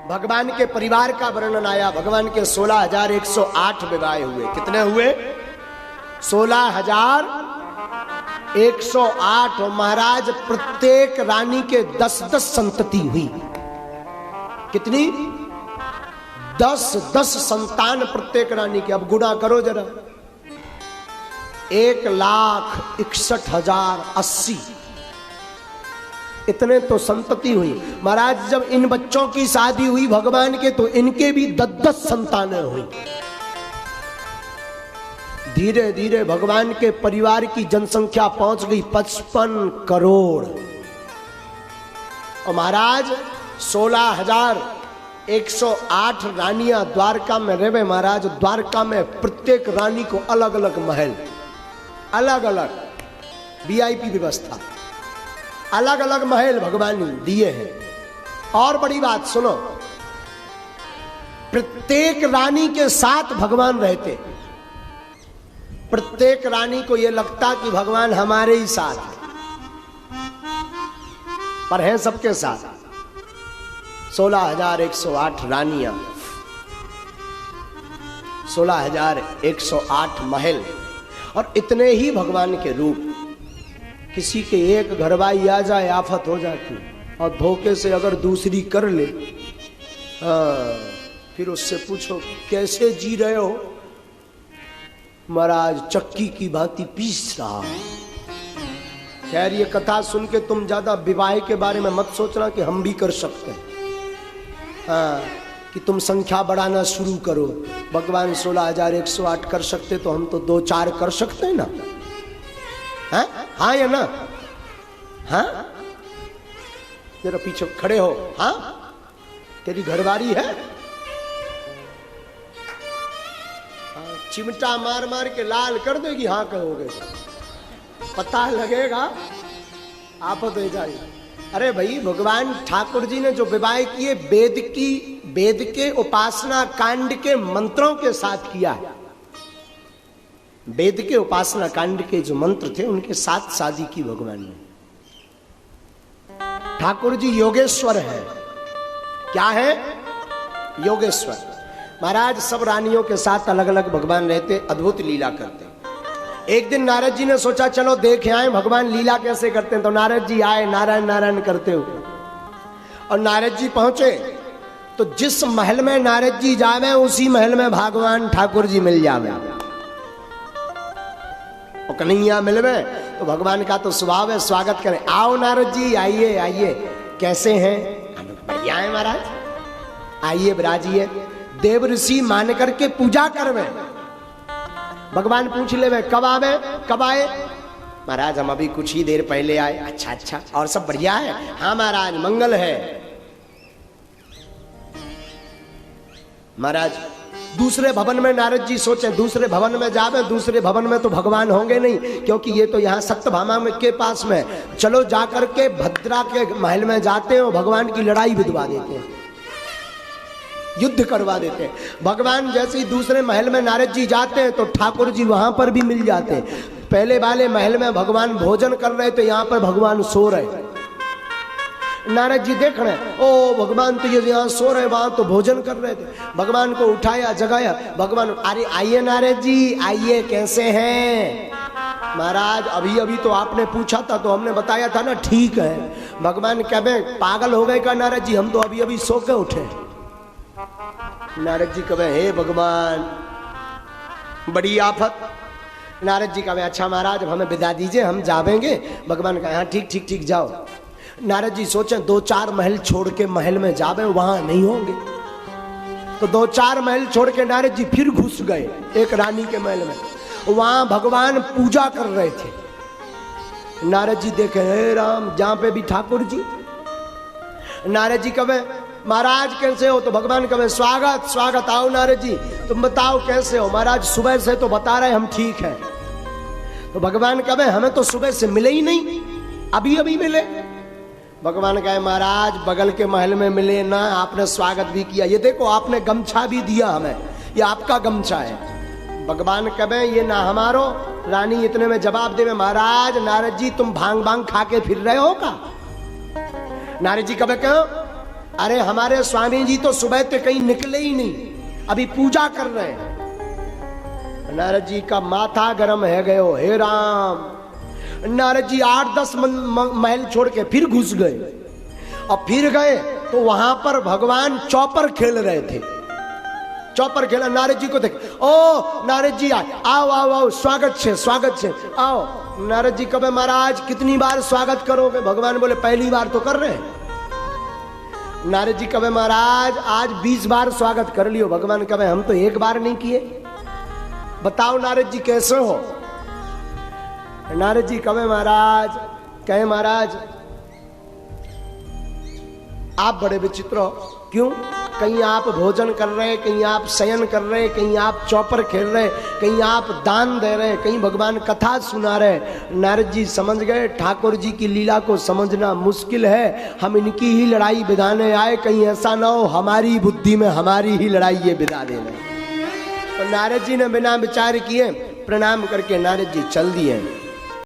भगवान के परिवार का वर्णन आया। भगवान के 16,108 विवाह हुए। कितने हुए? 16,108। और महाराज प्रत्येक रानी के 10-10 संतति हुई। कितनी? 10-10 संतान प्रत्येक रानी के। अब गुणा करो जरा। 1,61,080 इतने तो संतति हुई। महाराज जब इन बच्चों की शादी हुई भगवान के, तो इनके भी 10-10 संतानें हुई। धीरे धीरे भगवान के परिवार की जनसंख्या पहुंच गई 55 करोड़। और महाराज 16,108 रानियां द्वारका में रहे। महाराज द्वारका में प्रत्येक रानी को अलग अलग महल, अलग अलग वीआईपी व्यवस्था, अलग अलग महल भगवान ने दिए हैं। और बड़ी बात सुनो, प्रत्येक रानी के साथ भगवान रहते। प्रत्येक रानी को यह लगता कि भगवान हमारे ही साथ है, पर हैं सबके साथ। 16,108 रानियां, 16,108 महल और इतने ही भगवान के रूप। किसी के एक घरवाई आ जाए आफत हो जाती, और धोखे से अगर दूसरी कर ले, फिर उससे पूछो कैसे जी रहे हो? महाराज चक्की की भांति पीस रहा। खैर ये कथा सुन के तुम ज्यादा विवाह के बारे में मत सोचना कि हम भी कर सकते हैं। कि तुम संख्या बढ़ाना शुरू करो। भगवान 16,108 कर सकते तो हम तो 2-4 कर सकते हैं ना। हाँ या ना? हाँ जरा पीछे खड़े हो। हाँ तेरी घरवारी है? चिमटा मार मार के लाल कर देगी। हाँ कहोगे पता लगेगा, आफत हो जाएगी। अरे भाई भगवान ठाकुर जी ने जो विवाह किए वेद के उपासना कांड के मंत्रों के साथ किया है। वेद के उपासना कांड के जो मंत्र थे उनके साथ शादी की भगवान ने। ठाकुर जी योगेश्वर है। क्या है? योगेश्वर। महाराज सब रानियों के साथ अलग अलग भगवान रहते, अद्भुत लीला करते। एक दिन नारद जी ने सोचा चलो देख आए भगवान लीला कैसे करते हैं। तो नारद जी आए नारायण नारायण करते हुए, और नारद जी पहुंचे तो जिस महल में नारद जी जावे उसी महल में भगवान ठाकुर जी मिल जावे। और कन्हैया मिलवे तो भगवान का तो स्वभाव है स्वागत करें। आओ नारद जी आइए आइए, कैसे हैं? बढ़िया है महाराज, आइए विराजिए। देव ऋषि मान करके पूजा करवे। भगवान पूछ ले कब आवे, कब आए? महाराज हम अभी कुछ ही देर पहले आए। अच्छा अच्छा, और सब बढ़िया है? हाँ महाराज मंगल है। महाराज दूसरे भवन में नारद जी सोचे दूसरे भवन में जावे। दूसरे भवन में तो भगवान होंगे नहीं, क्योंकि ये तो यहाँ सत्यभामा के पास में। चलो जाकर के भद्रा के महल में जाते हैं और भगवान की लड़ाई विधवा देते हैं, युद्ध करवा देते हैं। भगवान जैसे ही दूसरे महल में नारद जी जाते हैं तो ठाकुर जी वहां पर भी मिल जाते हैं। पहले वाले महल में भगवान भोजन कर रहे थे, यहाँ पर भगवान सो रहे। नारद जी देख रहे ओ भगवान तो ये यहाँ सो रहे, वहां तो भोजन कर रहे थे। भगवान को उठाया जगाया। भगवान अरे आइए नारद जी आइए, कैसे हैं? महाराज अभी अभी तो आपने पूछा था तो हमने बताया था ना, ठीक है। भगवान कहे पागल हो गए का नारद जी, हम तो अभी अभी सो के उठे। नारद जी कहे हे भगवान बड़ी आफत। नारद जी कहे अच्छा महाराज अब हमें विदा दीजिए, हम जावेंगे। भगवान कहे हाँ ठीक ठीक ठीक जाओ। नारद जी सोचे 2-4 महल छोड़ के महल में जावे, वहां नहीं होंगे। तो 2-4 महल छोड़ के नारद जी फिर घुस गए एक रानी के महल में। वहां भगवान पूजा कर रहे थे। नारद जी देखे हे राम, जहां पे भी ठाकुर जी। नारद जी कहे महाराज कैसे हो? तो भगवान कहे स्वागत स्वागत, आओ नारद जी तुम बताओ कैसे हो? महाराज सुबह से तो बता रहे हम ठीक है। तो भगवान कहे हमें तो सुबह से मिले ही नहीं, अभी अभी मिले। भगवान कहे महाराज बगल के महल में मिले ना, आपने स्वागत भी किया। ये देखो आपने गमछा भी दिया हमें, ये आपका गमछा है। भगवान कहे ये ना हमारो। रानी इतने में जवाब देवे महाराज नारद जी तुम भांग भांग खा के फिर रहे हो का? नारद जी कहे क्यों? अरे हमारे स्वामी जी तो सुबह से कहीं निकले ही नहीं, अभी पूजा कर रहे हैं। नारद जी का माथा गरम है गयो, हे राम। नारद जी 8-10 महल छोड़ के फिर घुस गए, और फिर गए तो वहां पर भगवान चौपर खेल रहे थे। चौपर खेला, नारद जी को देख, ओ नारद जी आओ आओ आओ, स्वागत है स्वागत है, आओ। नारद जी कहे महाराज कितनी बार स्वागत करोगे? भगवान बोले पहली बार तो कर रहे हैं। नारद जी कहे महाराज आज 20 बार स्वागत कर लियो। भगवान कहे हम तो एक बार नहीं किए, बताओ नारद जी कैसे हो? नारद जी कहे महाराज आप बड़े विचित्र हो। क्यों? कहीं आप भोजन कर रहे, कहीं आप शयन कर रहे, कहीं आप चौपर खेल रहे, कहीं आप दान दे रहे, कहीं भगवान कथा सुना रहे। नारद जी समझ गए ठाकुर जी की लीला को समझना मुश्किल है, हम इनकी ही लड़ाई बिधाने आए, कहीं ऐसा ना हो हमारी बुद्धि में हमारी ही लड़ाई ये बिधा देना। तो नारद जी ने बिना विचार किए प्रणाम करके नारद जी चल दिए।